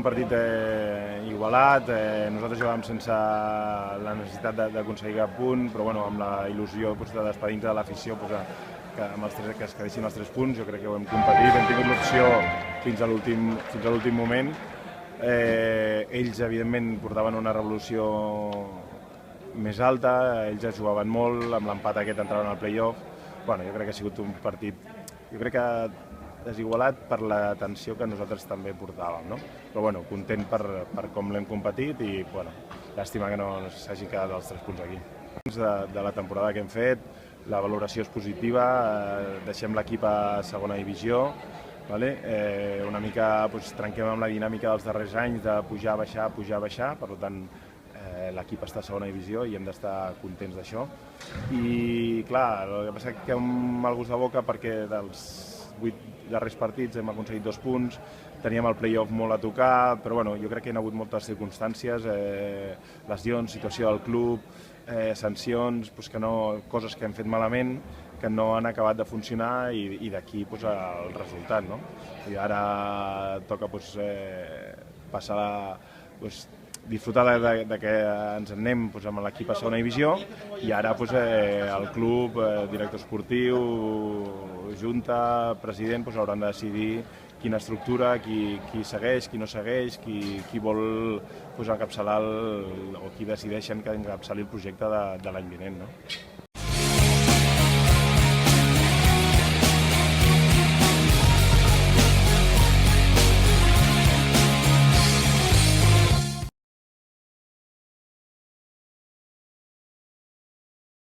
partit igualat, nosaltres jugàvem sense la necessitat d'aconseguir cap punt, però bueno, amb la il·lusió de despedir-nos de l'afició, que es quedessin els 3 punts. Jo crec que ho hem competit, hem tingut l'opció fins a l'últim moment. Ells, evidentment, portaven una revolució més alta, ells ja jugaven molt, amb l'empat aquest entraven al play-off. Bueno, jo crec que ha sigut un partit, jo crec que desigualat per la tensió que nosaltres també portàvem, no? Però bueno, content per com l'hem competit i bueno, llàstima que no s'hagi quedat els 3 punts aquí. De la temporada que hem fet, la valoració és positiva, deixem l'equip a segona divisió, una mica trenquem amb la dinàmica dels darrers anys de pujar, baixar, per tant l'equip està a segona divisió i hem d'estar contents d'això. I clar, el que passa és que amb el gust de boca perquè dels 8 darrers partits hem aconseguit 2 punts, teníem el play-off molt a tocar, però bueno, jo crec que hi ha hagut moltes circumstàncies, lesions, situació del club, sancions, coses que hem fet malament, que no han acabat de funcionar i d'aquí el resultat, no? I ara toca passar disfrutar que ens en anem amb l'equip a segona divisió i ara el club, director esportiu, junta, president hauran de decidir quina estructura, qui segueix, qui no segueix, qui vol encapçalar o qui decideixen que encapçali el projecte de l'any vinent, no?